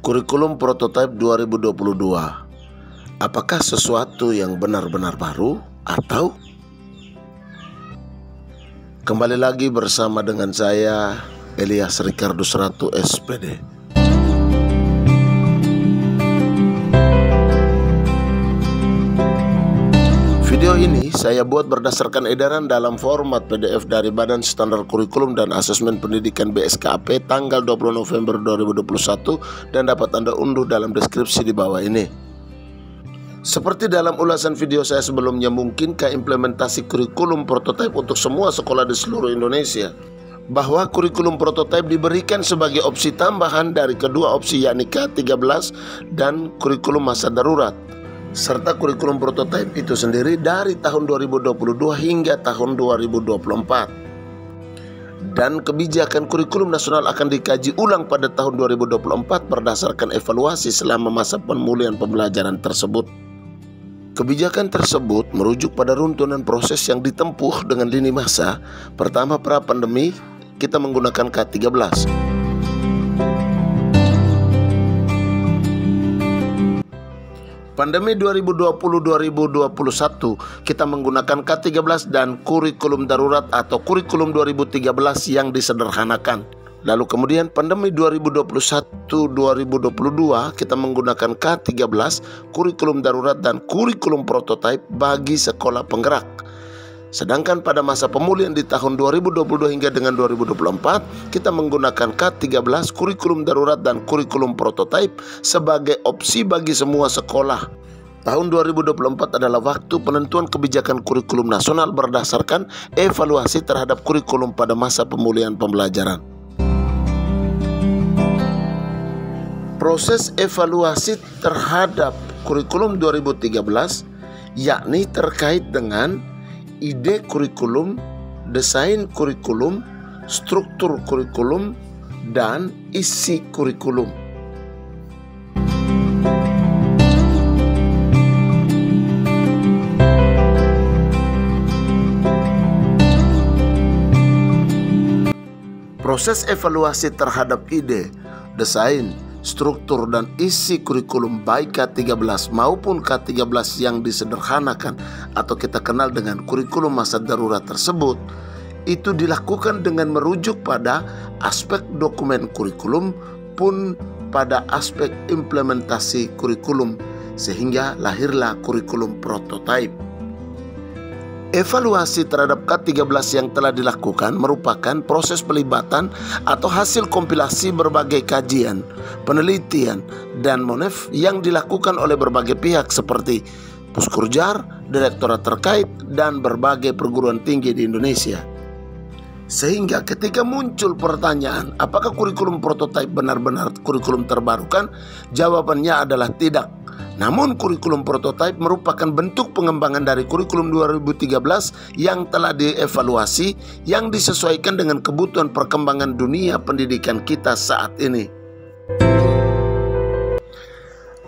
Kurikulum Prototype 2022. Apakah sesuatu yang benar-benar baru atau? Kembali lagi bersama dengan saya, Elias Ricardus Ratu SPD. Video ini saya buat berdasarkan edaran dalam format PDF dari Badan Standar Kurikulum dan Asesmen Pendidikan BSKP tanggal 20 November 2021 dan dapat Anda unduh dalam deskripsi di bawah ini. Seperti dalam ulasan video saya sebelumnya, mungkinkah implementasi kurikulum prototipe untuk semua sekolah di seluruh Indonesia? Bahwa kurikulum prototipe diberikan sebagai opsi tambahan dari kedua opsi, yakni K13 dan kurikulum masa darurat, serta kurikulum prototipe itu sendiri dari tahun 2022 hingga tahun 2024. Dan kebijakan kurikulum nasional akan dikaji ulang pada tahun 2024 berdasarkan evaluasi selama masa pemulihan pembelajaran tersebut. Kebijakan tersebut merujuk pada runtunan proses yang ditempuh dengan lini masa. Pertama, pra pandemi, kita menggunakan K13. Pandemi 2020-2021 kita menggunakan K13 dan kurikulum darurat atau kurikulum 2013 yang disederhanakan. Lalu kemudian pandemi 2021-2022 kita menggunakan K13, kurikulum darurat dan kurikulum prototipe bagi sekolah penggerak. Sedangkan pada masa pemulihan di tahun 2022 hingga dengan 2024 kita menggunakan K13, kurikulum darurat dan kurikulum prototipe sebagai opsi bagi semua sekolah. Tahun 2024 adalah waktu penentuan kebijakan kurikulum nasional berdasarkan evaluasi terhadap kurikulum pada masa pemulihan pembelajaran. Proses evaluasi terhadap kurikulum 2013 yakni terkait dengan ide kurikulum, desain kurikulum, struktur kurikulum, dan isi kurikulum. Proses evaluasi terhadap ide, desain, struktur dan isi kurikulum baik K13 maupun K13 yang disederhanakan atau kita kenal dengan kurikulum masa darurat tersebut itu dilakukan dengan merujuk pada aspek dokumen kurikulum pun pada aspek implementasi kurikulum, sehingga lahirlah kurikulum prototipe. Evaluasi terhadap K13 yang telah dilakukan merupakan proses pelibatan atau hasil kompilasi berbagai kajian, penelitian, dan monef yang dilakukan oleh berbagai pihak seperti Puskurjar, direktorat terkait, dan berbagai perguruan tinggi di Indonesia. Sehingga ketika muncul pertanyaan, apakah kurikulum prototipe benar-benar kurikulum terbarukan? Jawabannya adalah tidak. Namun kurikulum prototipe merupakan bentuk pengembangan dari kurikulum 2013 yang telah dievaluasi yang disesuaikan dengan kebutuhan perkembangan dunia pendidikan kita saat ini.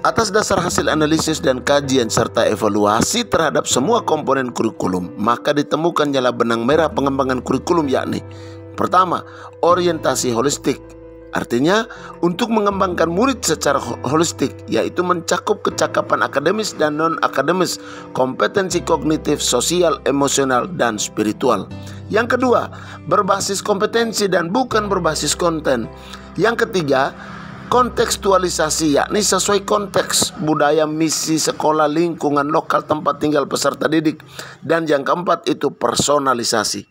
Atas dasar hasil analisis dan kajian serta evaluasi terhadap semua komponen kurikulum, maka ditemukannya benang merah pengembangan kurikulum, yakni pertama, orientasi holistik. Artinya untuk mengembangkan murid secara holistik, yaitu mencakup kecakapan akademis dan non-akademis, kompetensi kognitif, sosial, emosional, dan spiritual. Yang kedua, berbasis kompetensi dan bukan berbasis konten. Yang ketiga, kontekstualisasi, yakni sesuai konteks, budaya, misi sekolah, lingkungan lokal tempat tinggal peserta didik. Dan yang keempat itu personalisasi.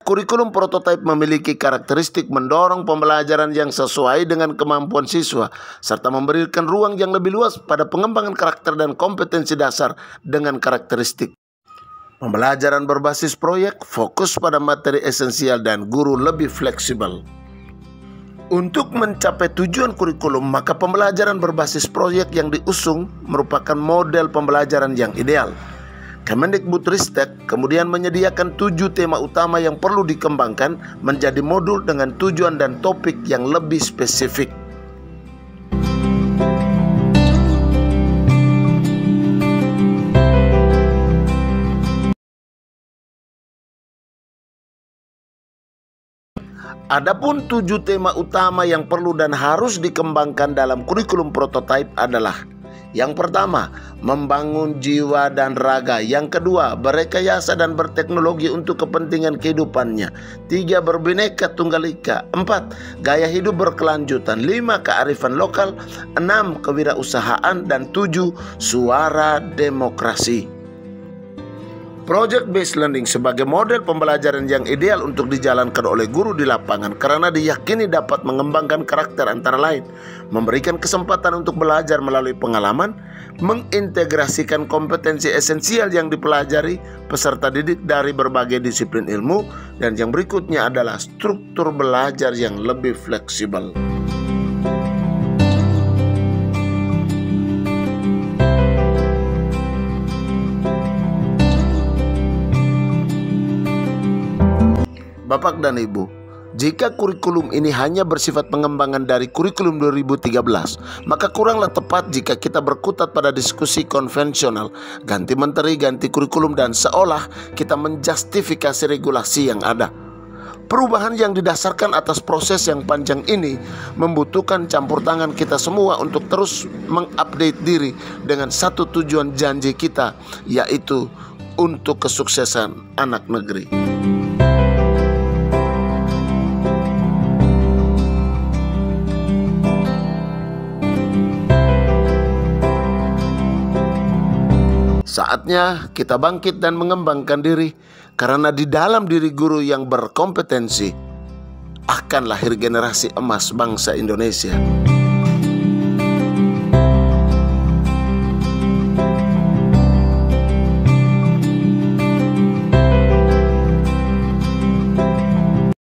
Kurikulum prototipe memiliki karakteristik mendorong pembelajaran yang sesuai dengan kemampuan siswa, serta memberikan ruang yang lebih luas pada pengembangan karakter dan kompetensi dasar dengan karakteristik pembelajaran berbasis proyek, fokus pada materi esensial, dan guru lebih fleksibel. Untuk mencapai tujuan kurikulum, maka pembelajaran berbasis proyek yang diusung merupakan model pembelajaran yang ideal. Kemendikbudristek kemudian menyediakan 7 tema utama yang perlu dikembangkan menjadi modul dengan tujuan dan topik yang lebih spesifik. Adapun 7 tema utama yang perlu dan harus dikembangkan dalam kurikulum prototipe adalah: yang pertama, membangun jiwa dan raga. Yang kedua, berrekayasa dan berteknologi untuk kepentingan kehidupannya. 3, berbineka tunggal ika. 4, gaya hidup berkelanjutan. 5, kearifan lokal. 6, kewirausahaan. Dan 7, suara demokrasi. Project Based Learning sebagai model pembelajaran yang ideal untuk dijalankan oleh guru di lapangan karena diyakini dapat mengembangkan karakter antara lain, memberikan kesempatan untuk belajar melalui pengalaman, mengintegrasikan kompetensi esensial yang dipelajari peserta didik dari berbagai disiplin ilmu, dan yang berikutnya adalah struktur belajar yang lebih fleksibel. Bapak dan Ibu, jika kurikulum ini hanya bersifat pengembangan dari kurikulum 2013, maka kuranglah tepat jika kita berkutat pada diskusi konvensional, ganti menteri, ganti kurikulum, dan seolah kita menjustifikasi regulasi yang ada. Perubahan yang didasarkan atas proses yang panjang ini membutuhkan campur tangan kita semua untuk terus mengupdate diri dengan satu tujuan janji kita, yaitu untuk kesuksesan anak negeri. Saatnya kita bangkit dan mengembangkan diri, karena di dalam diri guru yang berkompetensi akan lahir generasi emas bangsa Indonesia.